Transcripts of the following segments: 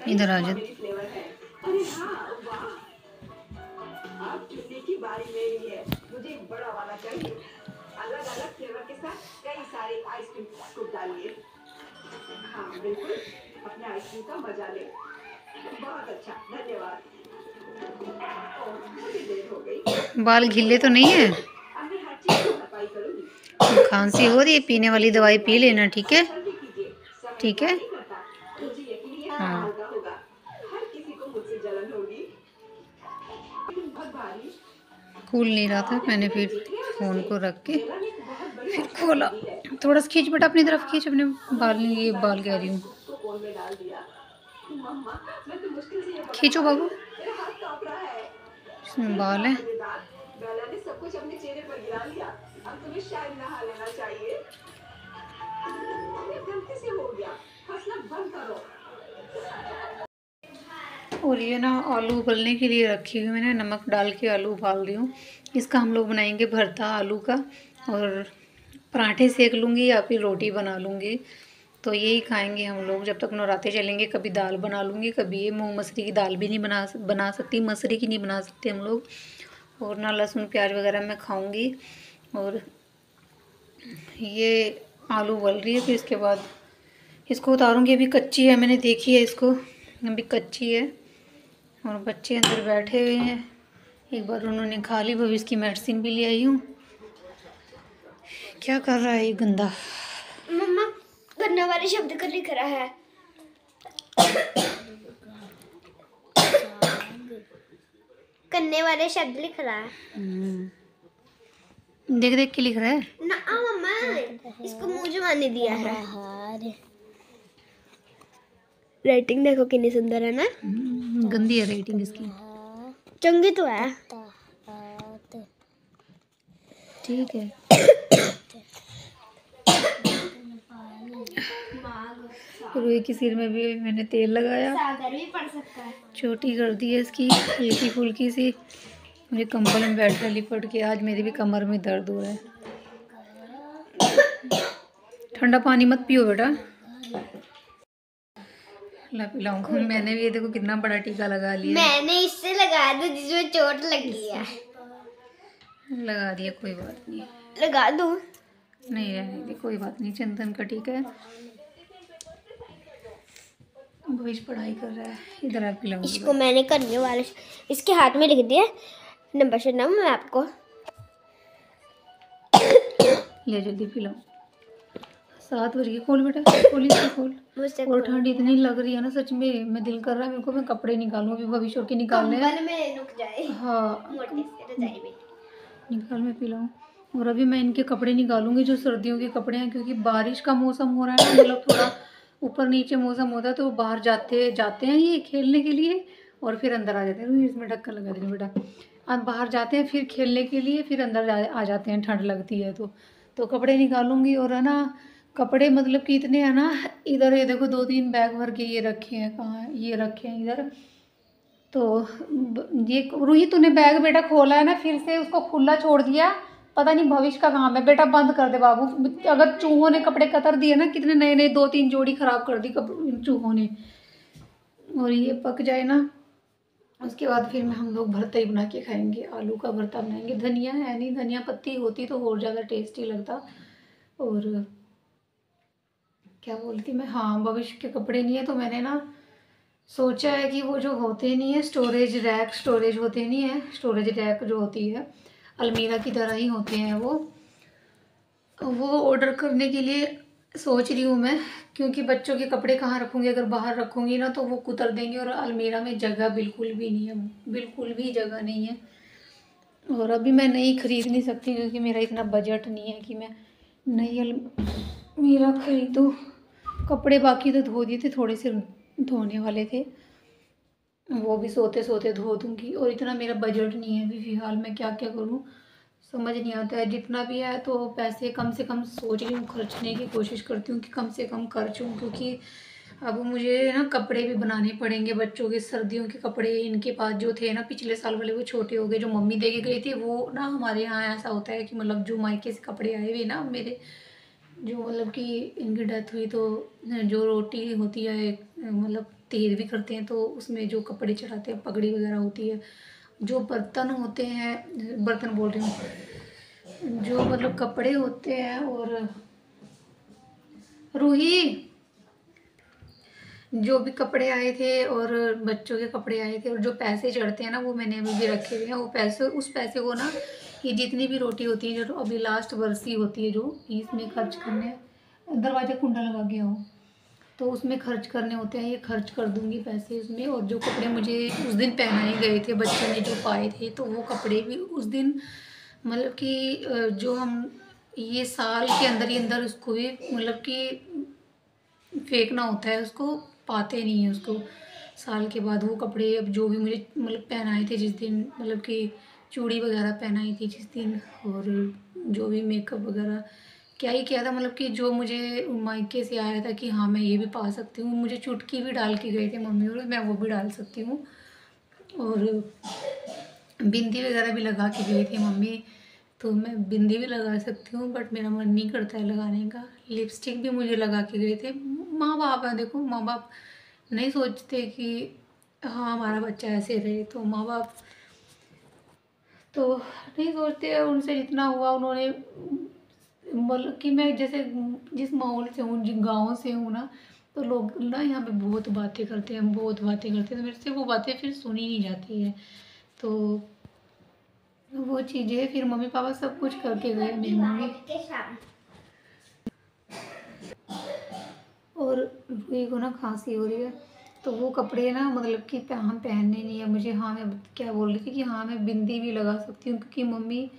इधर आ जा। अरे हाँ, वाह, अब चुनने की बारी मेरी है। मुझे एक बड़ा वाला चाहिए, अलग अलग फ्लेवर के साथ कई सारे आइसक्रीम स्कूप डालिए। हाँ बिल्कुल, अपने आइसक्रीम का मजा ले। बहुत अच्छा, धन्यवाद। ओह, मुझे देर हो गई। बाल घिले तो नहीं है? अब मैं हर चीज की सफाई करूंगी। खांसी हो रही है, पीने वाली दवाई पी लेना, ठीक है? जल्दी कीजिए, समय ठीक इंतजार है। नहीं करता। मुझे यकीन है हाँ। हल्का होगा। हर किसी को मुझसे जलन होगी। बहुत भारी। खुल नहीं रहा था, मैंने फिर फ़ोन को रख के फिर खोला। थोड़ा सा खींच बेटा, अपनी तरफ खींच अपने बाल। नहीं, ये बाल कह रही हूँ, खींचो बाबू, इसमें बाल है। बेला ने सब कुछ अपने चेहरे पर गिरा लिया। अब तुम्हें शायद नहा लेना चाहिए। गलती से हो गया, हंसना बंद करो। और ये ना आलू उबलने के लिए रखी हुई मैंने, नमक डाल के आलू उबाल रही हूँ। इसका हम लोग बनाएंगे भरता आलू का, और पराठे सेक लूँगी या फिर रोटी बना लूँगी। तो यही खाएंगे हम लोग जब तक नवरात्रे चलेंगे। कभी दाल बना लूँगी, कभी ये मूँग मसरी की दाल भी नहीं बना सकती, मसरी की नहीं बना सकते हम लोग। और ना लहसुन प्याज वगैरह मैं खाऊँगी। और ये आलू उबल रही है, फिर इसके बाद इसको उतारूँगी। अभी कच्ची है, मैंने देखी है इसको, अभी कच्ची है। और बच्चे अंदर बैठे हुए हैं, एक बार उन्होंने खा ली, भविष्य की मेडिसिन भी ले आई हूँ। क्या कर रहा है ये गंदा? मम्मा करने वाले शब्द कर लिख रहा है। करने वाले शब्द लिख रहा है। देख देख के लिख रहा है ना मम्मा, इसको मुंह जुबान दिया है। राइटिंग देखो कितनी सुंदर है ना। गंदी है राइटिंग इसकी। चंगी तो है, ठीक है। रुई की सिर में भी मैंने तेल लगाया, सागर भी पढ़ सकता है। चोटी कर दी है इसकी हल्की फुल्की सी। मुझे कंबल में बैठ रहा लिपट के, आज मेरी भी कमर में दर्द हो रहा है। ठंडा पानी मत पियो बेटा, ला पिलाऊंगा। मैंने भी ये देखो कितना बड़ा टीका लगा लिया। मैंने इससे लगा दिया जिसमें चोट लगी है। लगा दिया, कोई बात नहीं। लगा दूं? नहीं रहने दे, कोई बात नहीं। चंदन का टीका है। भविष्य पढ़ाई कर रहा है, इधर आ पिलाऊंगी। इसको मैंने करने वाले इसके हाथ में लिख दिया नंबर से नाम मैं आपको। ले जल्दी पिलाओ। 7 बज गए। खोल बेटा, खोल इसको खोल। मुझसे और ठंड इतनी लग रही है ना सच में, मैं दिल कर रहा है मेरे को मैं कपड़े निकालूं, अभी भविष्य के निकालने हैं। कंबल में रुक जाए। हाँ मोटी सी रजाई में निकाल, मैं पिलाऊं। और अभी मैं इनके कपड़े निकालूंगी जो सर्दियों के कपड़े हैं, क्योंकि बारिश का मौसम हो रहा है ना, मतलब थोड़ा ऊपर नीचे मौसम होता है, तो बाहर जाते हैं ये खेलने के लिए और फिर अंदर आ जाते हैं। इसमें ढक्कन लगा देना बेटा। अब बाहर जाते हैं फिर खेलने के लिए, फिर अंदर आ जाते हैं, ठंड लगती है तो कपड़े निकालूंगी। और है ना कपड़े मतलब कि इतने हैं ना, इधर ये देखो 2-3 बैग भर के ये रखे हैं। कहाँ है? ये रखे हैं इधर। तो ये रूही तूने बैग बेटा खोला है ना, फिर से उसको खुला छोड़ दिया, पता नहीं भविष्य का काम है। बेटा बंद कर दे बाबू, अगर चूहों ने कपड़े कतर दिए ना, कितने नए नए 2-3 जोड़ी खराब कर दी चूहों ने। और ये पक जाए ना, उसके बाद फिर हम लोग भरता ही बना के खाएंगे, आलू का भरता बनाएंगे। धनिया है नहीं, धनिया पत्ती होती तो और ज़्यादा टेस्टी लगता। और क्या बोलती मैं, हाँ भविष्य के कपड़े नहीं है तो मैंने ना सोचा है कि वो जो होते नहीं है स्टोरेज होते नहीं है, स्टोरेज रैक जो होती है अलमीरा की तरह ही होते हैं वो ऑर्डर करने के लिए सोच रही हूँ मैं। क्योंकि बच्चों के कपड़े कहाँ रखूँगी, अगर बाहर रखूँगी ना तो वो कुतर देंगे, और अलमीरा में जगह बिल्कुल भी नहीं है, बिल्कुल भी जगह नहीं है। और अभी मैं नई खरीद नहीं सकती क्योंकि मेरा इतना बजट नहीं है कि मैं नई अलमीरा खरीदूँ। कपड़े बाकी तो धो दिए थे, थोड़े से धोने वाले थे, वो भी सोते सोते धो दूँगी। और इतना मेरा बजट नहीं है अभी फ़िलहाल, मैं क्या क्या करूँ समझ नहीं आता है। जितना भी है तो पैसे कम से कम सोच रही हूँ खर्चने की कोशिश करती हूँ कि कम से कम खर्चूँ, क्योंकि अब मुझे ना कपड़े भी बनाने पड़ेंगे बच्चों के, सर्दियों के कपड़े। इनके पास जो थे ना पिछले साल वाले वो छोटे हो गए, जो मम्मी दे के गई थी। वो ना हमारे यहाँ ऐसा होता है कि मतलब जो मायके से कपड़े आए हुए ना मेरे जो मतलब कि इनकी डेथ हुई तो जो रोटी होती है मतलब तेल भी करते हैं, तो उसमें जो कपड़े चढ़ाते हैं, पगड़ी वगैरह होती है, जो बर्तन होते हैं, बर्तन बोल रही हूँ, जो मतलब कपड़े होते हैं, और रूही जो भी कपड़े आए थे और बच्चों के कपड़े आए थे और जो पैसे चढ़ते हैं ना, वो मैंने अभी भी रखे हुए हैं। वो पैसे, उस पैसे को ना, ये जितनी भी रोटी होती है, जो अभी लास्ट बरसी होती है, जो इसमें खर्च करने, दरवाजा कुंडा लगा गया हो, तो उसमें खर्च करने होते हैं, ये खर्च कर दूंगी पैसे इसमें। और जो कपड़े मुझे उस दिन पहनाए गए थे, बच्चों ने जो पाए थे, तो वो कपड़े भी उस दिन मतलब कि जो हम ये साल के अंदर ही अंदर उसको भी मतलब कि फेंकना होता है, उसको पाते नहीं है उसको। साल के बाद वो कपड़े, अब जो भी मुझे मतलब पहनाए थे जिस दिन, मतलब कि चूड़ी वगैरह पहनाई थी जिस दिन, और जो भी मेकअप वगैरह क्या ही किया था, मतलब कि जो मुझे मायके से आया था कि हाँ मैं ये भी पा सकती हूँ, मुझे चुटकी भी डाल के गए थे मम्मी, और मैं वो भी डाल सकती हूँ। और बिंदी वगैरह भी लगा के गई थी मम्मी, तो मैं बिंदी भी लगा सकती हूँ, बट मेरा मन नहीं करता है लगाने का। लिपस्टिक भी मुझे लगा के गए थे। माँ बाप है, देखो माँ बाप नहीं सोचते कि हाँ हमारा बच्चा ऐसे रहे, तो माँ बाप तो नहीं सोचते। उनसे जितना हुआ उन्होंने, मतलब कि मैं जैसे जिस माहौल से हूँ, जिस गाँव से हूँ ना, तो लोग ना यहाँ पे बहुत बातें करते हैं, बहुत बातें करते हैं, तो मेरे से वो बातें फिर सुनी नहीं जाती है। तो वो चीज़ें फिर मम्मी पापा सब कुछ करके गए, मेरी मम्मी। और रूही को ना खांसी हो रही है, तो वो कपड़े ना मतलब कि हम पहनने नहीं है मुझे। हाँ मैं क्या बोल रही थी कि हाँ मैं बिंदी भी लगा सकती हूँ, क्योंकि मम्मी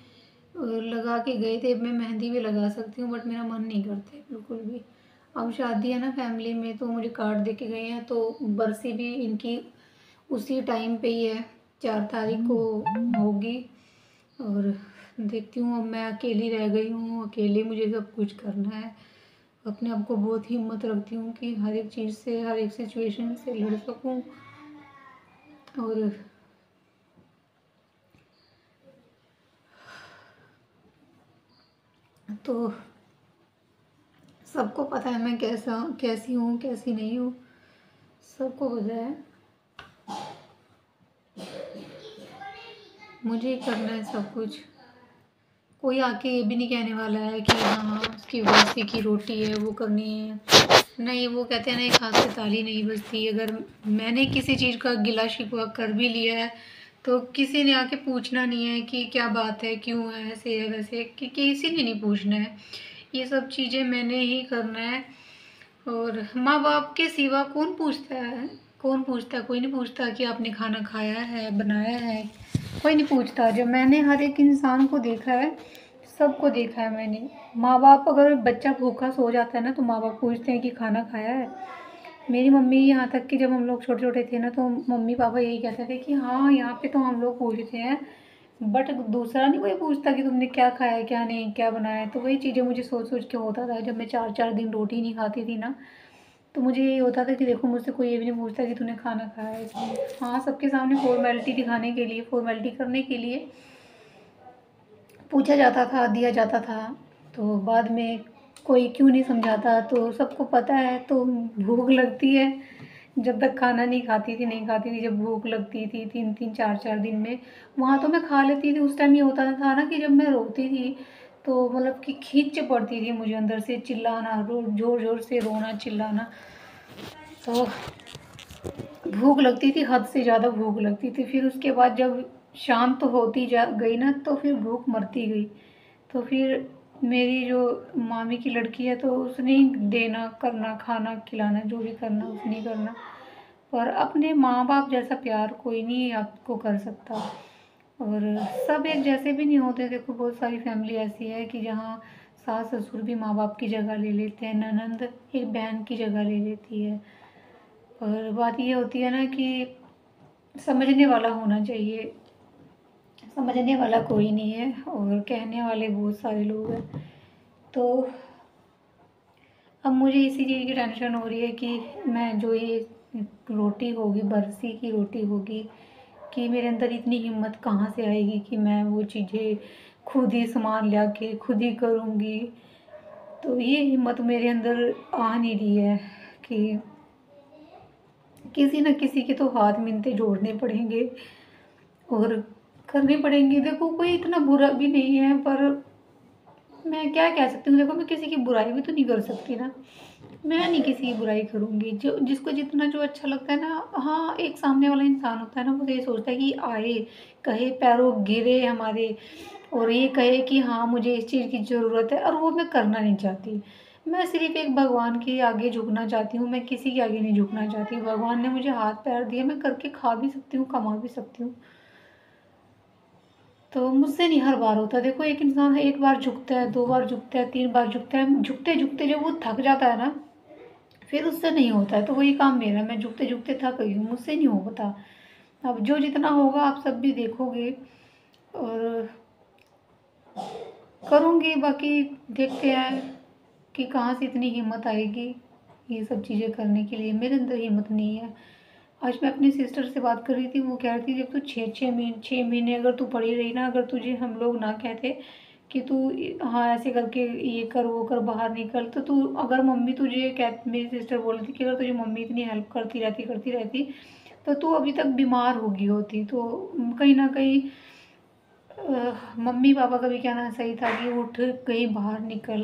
लगा के गए थे। मैं मेहंदी भी लगा सकती हूँ, बट मेरा मन नहीं करता है बिल्कुल भी। अब शादी है ना फैमिली में, तो मुझे कार्ड दे के गए हैं, तो बरसी भी इनकी उसी टाइम पे ही है, 4 तारीख को होगी। और देखती हूँ, अब मैं अकेली रह गई हूँ, अकेले मुझे सब कुछ करना है। अपने आप को बहुत हिम्मत रखती हूँ कि हर एक चीज़ से, हर एक सिचुएशन से लड़ सकूँ। और तो सबको पता है मैं कैसी हूँ, कैसी नहीं हूँ, सबको पता है। मुझे ही करना है सब कुछ। कोई आके ये भी नहीं कहने वाला है कि हाँ उसकी बरसी की रोटी है वो करनी है, नहीं। वो कहते हैं ना, एक हाथ से ताली नहीं बजती। अगर मैंने किसी चीज़ का गिला शिकवा कर भी लिया है, तो किसी ने आके पूछना नहीं है कि क्या बात है, क्यों है, ऐसे है वैसे, कि किसी ने नहीं पूछना है। ये सब चीज़ें मैंने ही करना है। और माँ बाप के सिवा कौन पूछता है, कौन पूछता है? कोई नहीं पूछता कि आपने खाना खाया है, बनाया है, कोई नहीं पूछता। जब मैंने हर एक इंसान को देखा है, सबको देखा है मैंने। माँ बाप, अगर बच्चा भूखा सो जाता है ना, तो माँ बाप पूछते हैं कि खाना खाया है। मेरी मम्मी, यहाँ तक कि जब हम लोग छोटे छोटे थे ना, तो मम्मी पापा यही कहते थे कि हाँ यहाँ पे तो हम लोग पूछते हैं, बट दूसरा नहीं कोई पूछता कि तुमने क्या खाया है, क्या नहीं, क्या बनाया है। तो वही चीज़ें मुझे सोच सोच के होता था। जब मैं 4 4 दिन रोटी नहीं खाती थी ना, तो मुझे यही होता था कि देखो मुझसे कोई ये भी नहीं पूछता कि तूने खाना खाया है इसलिए। हाँ सबके सामने फॉर्मेलिटी दिखाने के लिए, फॉर्मेलिटी करने के लिए पूछा जाता था, दिया जाता था। तो बाद में कोई क्यों नहीं समझाता, तो सबको पता है। तो भूख लगती है, जब तक खाना नहीं खाती थी, नहीं खाती थी, जब भूख लगती थी 3 3 4 4 दिन में, वहाँ तो मैं खा लेती थी। उस टाइम ये होता था ना कि जब मैं रोती थी, तो मतलब कि खींच पड़ती थी मुझे अंदर से, चिल्लाना, जोर जोर से रोना, चिल्लाना। तो भूख लगती थी, हद से ज़्यादा भूख लगती थी। फिर उसके बाद जब शांत तो होती जा गई ना, तो फिर भूख मरती गई। तो फिर मेरी जो मामी की लड़की है, तो उसने ही देना, करना, खाना खिलाना, जो भी करना उसने ही करना। पर अपने माँ बाप जैसा प्यार कोई नहीं आपको कर सकता। और सब एक जैसे भी नहीं होते। देखो बहुत सारी फैमिली ऐसी है कि जहाँ सास ससुर भी माँ बाप की जगह ले लेते हैं, ननंद एक बहन की जगह ले लेती है। और बात ये होती है ना कि समझने वाला होना चाहिए। समझने वाला कोई नहीं है, और कहने वाले बहुत सारे लोग हैं। तो अब मुझे इसी चीज़ की टेंशन हो रही है कि मैं जो ये रोटी होगी, बरसी की रोटी होगी, कि मेरे अंदर इतनी हिम्मत कहाँ से आएगी कि मैं वो चीज़ें खुद ही सामान ला के खुद ही करूँगी। तो ये हिम्मत मेरे अंदर आ नहीं रही है कि किसी न किसी के तो हाथ मिलते जोड़ने पड़ेंगे और करने पड़ेंगे। देखो कोई इतना बुरा भी नहीं है, पर मैं क्या कह सकती हूँ, देखो मैं किसी की बुराई भी तो नहीं कर सकती ना। मैं नहीं किसी की बुराई करूँगी। जो जिसको जितना जो अच्छा लगता है ना, हाँ एक सामने वाला इंसान होता है ना, वो ये सोचता है कि आए कहे पैरों गिरे हमारे और ये कहे कि हाँ मुझे इस चीज़ की ज़रूरत है, और वो मैं करना नहीं चाहती। मैं सिर्फ एक भगवान के आगे झुकना चाहती हूँ, मैं किसी के आगे नहीं झुकना चाहती। भगवान ने मुझे हाथ पैर दिए, मैं करके खा भी सकती हूँ, कमा भी सकती हूँ। तो मुझसे नहीं हर बार होता। देखो एक इंसान एक बार झुकता है, 2 बार झुकता है, 3 बार झुकता है, झुकते झुकते जब वो थक जाता है ना, फिर उससे नहीं होता है। तो वही काम मेरा है, मैं झुकते झुकते थक गई हूँ, मुझसे नहीं हो पाता। अब जो जितना होगा आप सब भी देखोगे और करूँगी। बाकी देखते हैं कि कहाँ से इतनी हिम्मत आएगी ये सब चीज़ें करने के लिए। मेरे अंदर हिम्मत नहीं है। आज मैं अपनी सिस्टर से बात कर रही थी, वो कह रही थी जब तू 6 महीने अगर तू पड़ी रही ना, अगर तुझे हम लोग ना कहते कि तू हाँ ऐसे करके ये कर वो कर बाहर निकल, तो तू अगर मम्मी तुझे मेरी सिस्टर बोल रही थी कि अगर तुझे मम्मी इतनी हेल्प करती रहती तो तू अभी तक बीमार होगी होती। तो कहीं ना कहीं मम्मी पापा का भी कहना सही था कि उठ कहीं बाहर निकल,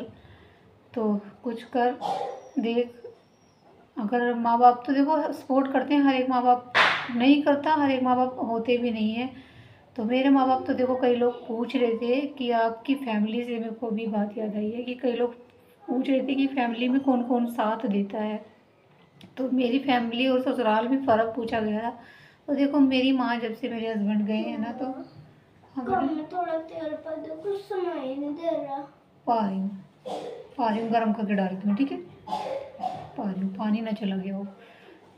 तो कुछ कर देख। अगर माँ बाप तो देखो सपोर्ट करते हैं, हर एक माँ बाप नहीं करता, हर एक माँ बाप होते भी नहीं है। तो मेरे माँ बाप तो देखो, कई लोग पूछ रहे थे कि आपकी फैमिली से, मेरे को भी बात याद आई है कि कई लोग पूछ रहे थे कि फैमिली में कौन कौन साथ देता है। तो मेरी फैमिली और ससुराल में फ़र्क पूछा गया था। तो देखो मेरी माँ जब से मेरे हस्बैंड गए हैं ना, तो हमें थोड़ा तेल पा दो, कुछ समय नहीं दे रहा। पा रही हूँ गर्म करके डालती हूँ, ठीक है। पा रही हूँ, पानी ना चला गया हो।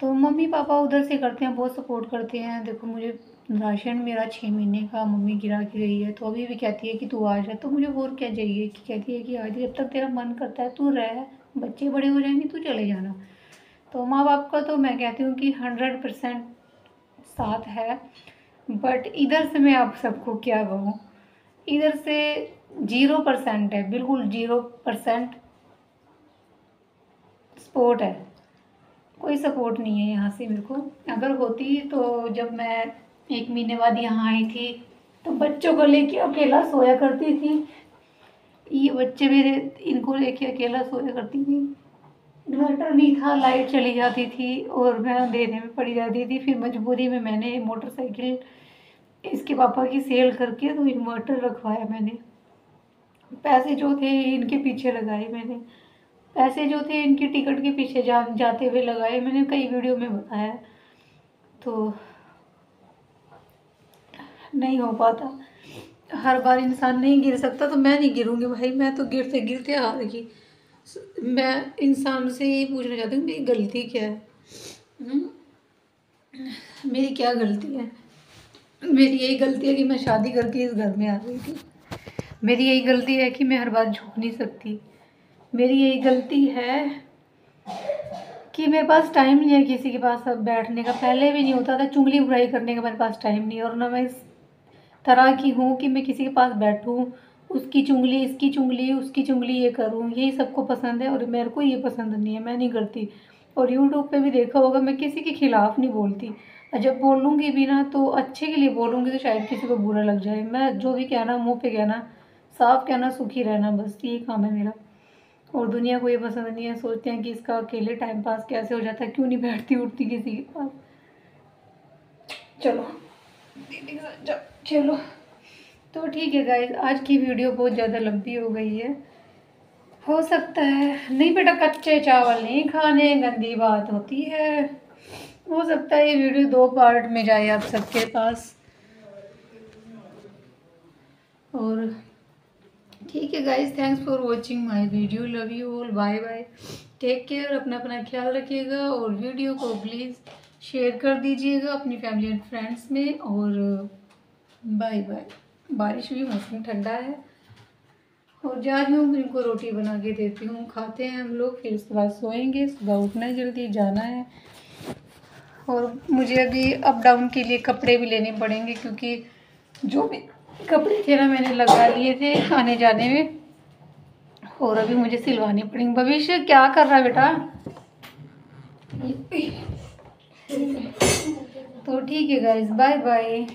तो मम्मी पापा उधर से करते हैं, बहुत सपोर्ट करते हैं। देखो मुझे राशन मेरा 6 महीने का मम्मी गिरा के गई है, तो अभी भी कहती है कि तू आ जा। तो मुझे और क्या चाहिए, कि कहती है कि आज जब तक तेरा मन करता है तू रह, बच्चे बड़े हो जाएंगे तू चले जाना। तो माँ बाप का तो मैं कहती हूँ कि 100% साथ है। बट इधर से मैं आप सबको क्या कहूँ, इधर से 0% है, बिल्कुल 0% सपोर्ट है। कोई सपोर्ट नहीं है यहाँ से मेरे को। अगर होती तो जब मैं 1 महीने बाद यहाँ आई थी, तो बच्चों को लेके अकेला सोया करती थी। ये बच्चे मेरे, इनको लेके अकेला सोया करती थी। इन्वर्टर नहीं था, लाइट चली जाती थी और मैं अंधेरे में पड़ी जाती थी। फिर मजबूरी में मैंने मोटरसाइकिल इसके पापा की सेल करके तो इन्वर्टर रखवाया मैंने। पैसे जो थे इनके पीछे लगाए मैंने, पैसे जो थे इनकी टिकट के पीछे जाते हुए लगाए मैंने, कई वीडियो में बताया। तो नहीं हो पाता, हर बार इंसान नहीं गिर सकता। तो मैं नहीं गिरूंगी भाई, मैं तो गिरते गिरते आ रही। मैं इंसान से ये पूछना चाहती हूँ मेरी गलती क्या है। मेरी क्या गलती है? मेरी यही गलती है कि मैं शादी करके इस घर में आ गई थी। मेरी यही गलती है कि मैं हर बार झुक नहीं सकती। मेरी यही गलती है कि मेरे पास टाइम नहीं है किसी के पास अब बैठने का। पहले भी नहीं होता था, चुगली बुराई करने का मेरे पास टाइम नहीं है। और ना मैं इस तरह की हूँ कि मैं किसी के पास बैठूँ, उसकी चुगली, इसकी चुगली, उसकी चुगली ये करूँ। यही सबको पसंद है और मेरे को ये पसंद नहीं है, मैं नहीं करती। और यूट्यूब पे भी देखा होगा, मैं किसी के खिलाफ़ नहीं बोलती। और जब बोलूँगी भी ना तो अच्छे के लिए बोलूँगी, तो शायद किसी को बुरा लग जाए। मैं जो भी कहना मुँह पे कहना, साफ कहना, सुखी रहना, बस यही काम है मेरा। और दुनिया को ये पसंद नहीं है, सोचते हैं कि इसका अकेले टाइम पास कैसे हो जाता है, क्यों नहीं बैठती उठती किसी के पास। चलो दीदी के साथ जाओ, चलो। तो ठीक है गाइस, आज की वीडियो बहुत ज़्यादा लंबी हो गई है। हो सकता है, नहीं बेटा कच्चे चावल नहीं खाने, गंदी बात होती है। हो सकता है ये वीडियो 2 पार्ट में जाए आप सबके पास। और ठीक है guys, thanks for watching my video, love you all, bye bye, take care, अपना अपना ख्याल रखिएगा। और वीडियो को प्लीज़ शेयर कर दीजिएगा अपनी फैमिली एंड फ्रेंड्स में। और बाय बाय। बारिश भी, मौसम ठंडा है। और जा रही हूँ, इनको रोटी बना के देती हूँ, खाते हैं हम लोग, फिर उसके बाद सोएंगे। सुबह उठना है, जल्दी जाना है। और मुझे अभी अप डाउन के लिए कपड़े भी लेने पड़ेंगे, क्योंकि जो भी कपड़े थे ना मैंने लगा लिए थे आने जाने में, और अभी मुझे सिलवानी पड़ेंगी। भविष्य क्या कर रहा है बेटा? तो ठीक है गाइस, बाय बाय।